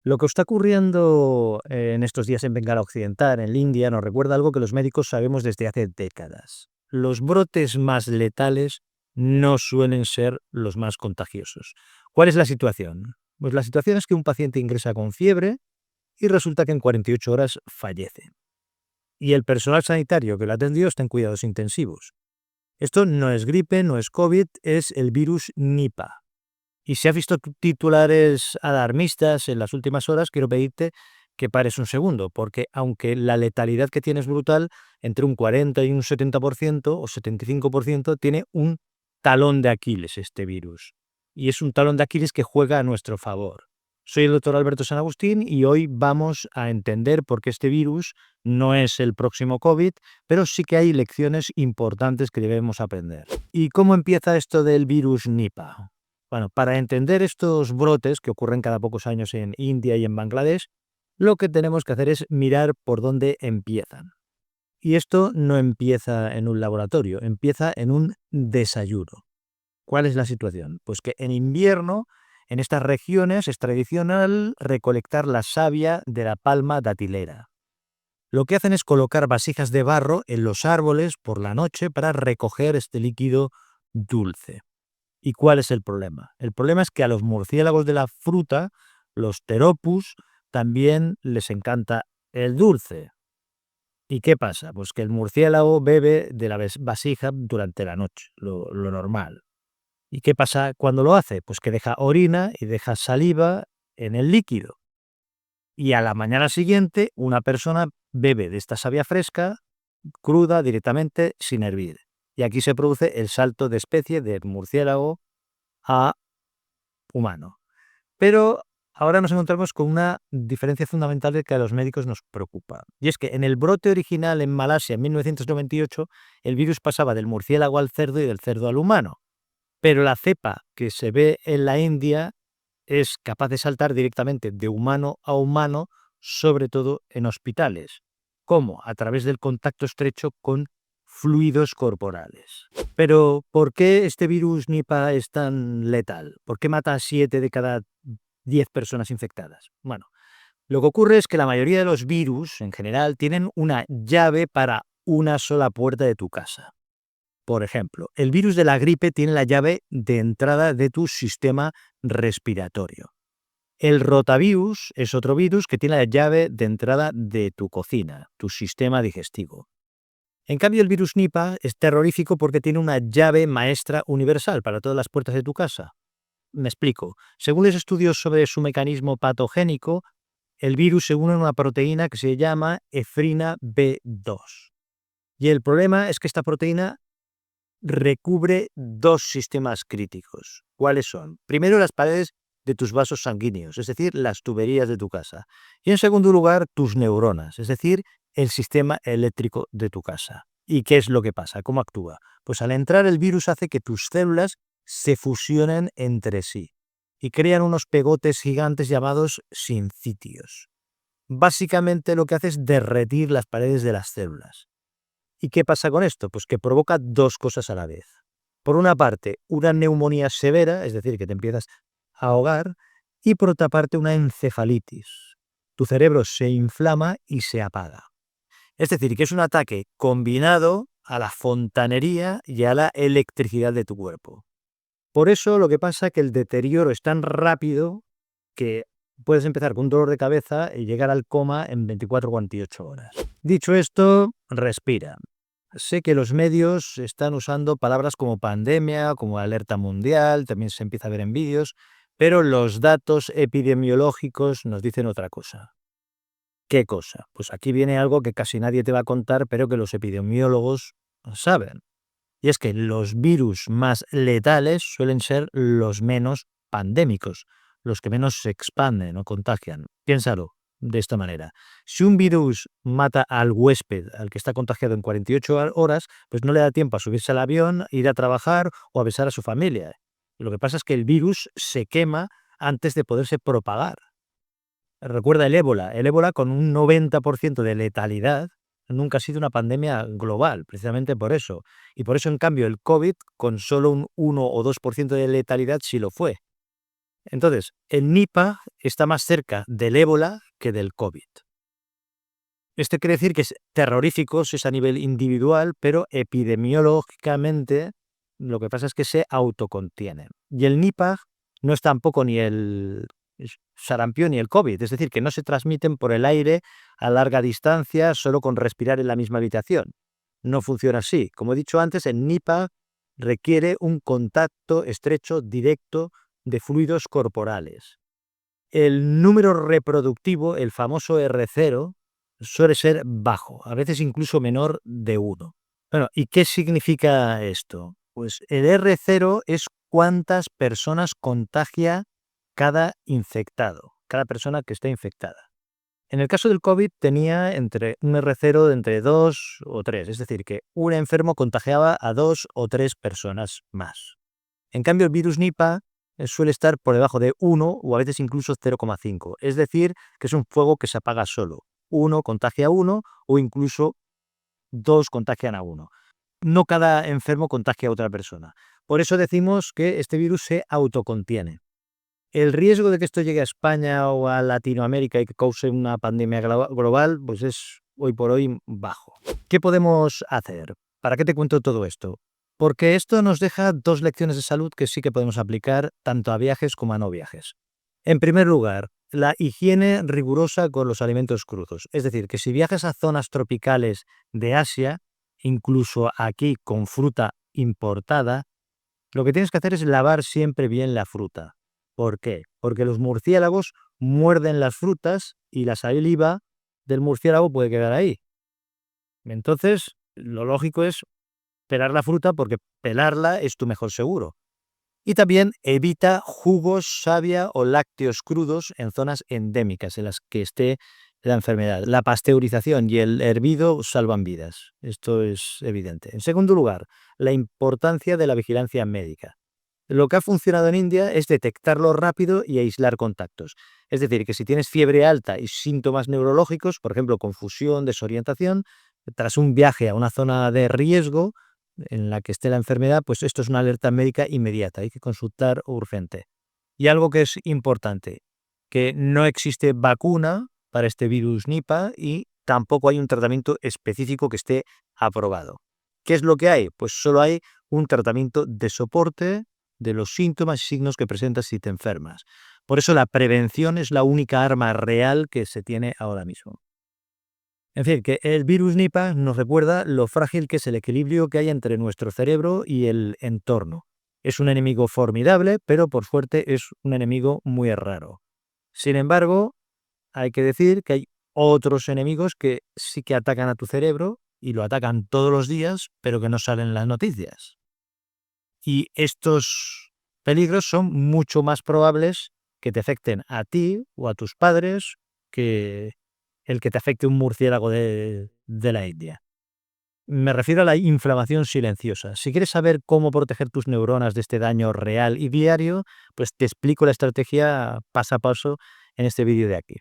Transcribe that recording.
Lo que está ocurriendo en estos días en Bengala Occidental, en la India, nos recuerda algo que los médicos sabemos desde hace décadas. Los brotes más letales no suelen ser los más contagiosos. ¿Cuál es la situación? Pues la situación es que un paciente ingresa con fiebre y resulta que en 48 horas fallece. Y el personal sanitario que lo atendió está en cuidados intensivos. Esto no es gripe, no es COVID, es el virus Nipah. Y si has visto titulares alarmistas en las últimas horas, quiero pedirte que pares un segundo, porque aunque la letalidad que tiene es brutal, entre un 40 y un 70% o 75% tiene un talón de Aquiles este virus. Y es un talón de Aquiles que juega a nuestro favor. Soy el doctor Alberto San Agustín y hoy vamos a entender por qué este virus no es el próximo COVID, pero sí que hay lecciones importantes que debemos aprender. ¿Y cómo empieza esto del virus Nipah? Bueno, para entender estos brotes que ocurren cada pocos años en India y en Bangladesh, lo que tenemos que hacer es mirar por dónde empiezan. Y esto no empieza en un laboratorio, empieza en un desayuno. ¿Cuál es la situación? Pues que en invierno, en estas regiones, es tradicional recolectar la savia de la palma datilera. Lo que hacen es colocar vasijas de barro en los árboles por la noche para recoger este líquido dulce. ¿Y cuál es el problema? El problema es que a los murciélagos de la fruta, los Pteropus, también les encanta el dulce. ¿Y qué pasa? Pues que el murciélago bebe de la vasija durante la noche, lo normal. ¿Y qué pasa cuando lo hace? Pues que deja orina y deja saliva en el líquido. Y a la mañana siguiente, una persona bebe de esta savia fresca, cruda, directamente, sin hervir. Y aquí se produce el salto de especie del murciélago a humano. Pero ahora nos encontramos con una diferencia fundamental que a los médicos nos preocupa. Y es que en el brote original en Malasia en 1998, el virus pasaba del murciélago al cerdo y del cerdo al humano. Pero la cepa que se ve en la India es capaz de saltar directamente de humano a humano, sobre todo en hospitales. ¿Cómo? A través del contacto estrecho con fluidos corporales. Pero, ¿por qué este virus Nipah es tan letal? ¿Por qué mata a 7 de cada 10 personas infectadas? Bueno, lo que ocurre es que la mayoría de los virus, en general, tienen una llave para una sola puerta de tu casa. Por ejemplo, el virus de la gripe tiene la llave de entrada de tu sistema respiratorio. El rotavirus es otro virus que tiene la llave de entrada de tu cocina, tu sistema digestivo. En cambio, el virus Nipah es terrorífico porque tiene una llave maestra universal para todas las puertas de tu casa. Me explico. Según los estudios sobre su mecanismo patogénico, el virus se une a una proteína que se llama efrina B2. Y el problema es que esta proteína recubre dos sistemas críticos. ¿Cuáles son? Primero, las paredes de tus vasos sanguíneos, es decir, las tuberías de tu casa. Y en segundo lugar, tus neuronas, es decir, el sistema eléctrico de tu casa. ¿Y qué es lo que pasa? ¿Cómo actúa? Pues al entrar el virus hace que tus células se fusionen entre sí y crean unos pegotes gigantes llamados sincitios. Básicamente lo que hace es derretir las paredes de las células. ¿Y qué pasa con esto? Pues que provoca dos cosas a la vez. Por una parte, una neumonía severa, es decir, que te empiezas a ahogar, y por otra parte, una encefalitis. Tu cerebro se inflama y se apaga. Es decir, que es un ataque combinado a la fontanería y a la electricidad de tu cuerpo. Por eso lo que pasa es que el deterioro es tan rápido que puedes empezar con un dolor de cabeza y llegar al coma en 24 o 48 horas. Dicho esto, respira. Sé que los medios están usando palabras como pandemia, como alerta mundial, también se empieza a ver en vídeos, pero los datos epidemiológicos nos dicen otra cosa. ¿Qué cosa? Pues aquí viene algo que casi nadie te va a contar, pero que los epidemiólogos saben. Y es que los virus más letales suelen ser los menos pandémicos, los que menos se expanden o contagian. Piénsalo de esta manera. Si un virus mata al huésped, al que está contagiado en 48 horas, pues no le da tiempo a subirse al avión, ir a trabajar o a besar a su familia. Lo que pasa es que el virus se quema antes de poderse propagar. Recuerda el ébola. El ébola, con un 90% de letalidad, nunca ha sido una pandemia global, precisamente por eso. Y por eso, en cambio, el COVID, con solo un 1 o 2% de letalidad, sí lo fue. Entonces, el Nipah está más cerca del ébola que del COVID. Esto quiere decir que es terrorífico si es a nivel individual, pero epidemiológicamente lo que pasa es que se autocontiene. Y el Nipah no es tampoco ni el sarampión ni el COVID, es decir, que no se transmiten por el aire a larga distancia solo con respirar en la misma habitación. No funciona así. Como he dicho antes, el Nipah requiere un contacto estrecho, directo, de fluidos corporales. El número reproductivo, el famoso R0, suele ser bajo, a veces incluso menor de 1. Bueno, ¿y qué significa esto? Pues el R0 es cuántas personas contagia cada infectado, cada persona que esté infectada. En el caso del COVID tenía un R0 de entre 2 o 3, es decir, que un enfermo contagiaba a 2 o 3 personas más. En cambio, el virus Nipah suele estar por debajo de 1 o a veces incluso 0,5. Es decir, que es un fuego que se apaga solo. 1 contagia a 1 o incluso 2 contagian a 1. No cada enfermo contagia a otra persona. Por eso decimos que este virus se autocontiene. El riesgo de que esto llegue a España o a Latinoamérica y que cause una pandemia global, pues es hoy por hoy bajo. ¿Qué podemos hacer? ¿Para qué te cuento todo esto? Porque esto nos deja 2 lecciones de salud que sí que podemos aplicar tanto a viajes como a no viajes. En primer lugar, la higiene rigurosa con los alimentos crudos. Es decir, que si viajas a zonas tropicales de Asia, incluso aquí con fruta importada, lo que tienes que hacer es lavar siempre bien la fruta. ¿Por qué? Porque los murciélagos muerden las frutas y la saliva del murciélago puede quedar ahí. Entonces, lo lógico es pelar la fruta porque pelarla es tu mejor seguro. Y también evita jugos, savia o lácteos crudos en zonas endémicas en las que esté la enfermedad. La pasteurización y el hervido salvan vidas. Esto es evidente. En segundo lugar, la importancia de la vigilancia médica. Lo que ha funcionado en India es detectarlo rápido y aislar contactos. Es decir, que si tienes fiebre alta y síntomas neurológicos, por ejemplo, confusión, desorientación, tras un viaje a una zona de riesgo en la que esté la enfermedad, pues esto es una alerta médica inmediata, hay que consultar urgente. Y algo que es importante, que no existe vacuna para este virus Nipah y tampoco hay un tratamiento específico que esté aprobado. ¿Qué es lo que hay? Pues solo hay un tratamiento de soporte de los síntomas y signos que presentas si te enfermas. Por eso la prevención es la única arma real que se tiene ahora mismo. En fin, que el virus Nipah nos recuerda lo frágil que es el equilibrio que hay entre nuestro cerebro y el entorno. Es un enemigo formidable, pero por suerte es un enemigo muy raro. Sin embargo, hay que decir que hay otros enemigos que sí que atacan a tu cerebro y lo atacan todos los días, pero que no salen en las noticias. Y estos peligros son mucho más probables que te afecten a ti o a tus padres que el que te afecte un murciélago de la India. Me refiero a la inflamación silenciosa. Si quieres saber cómo proteger tus neuronas de este daño real y diario, pues te explico la estrategia paso a paso en este vídeo de aquí.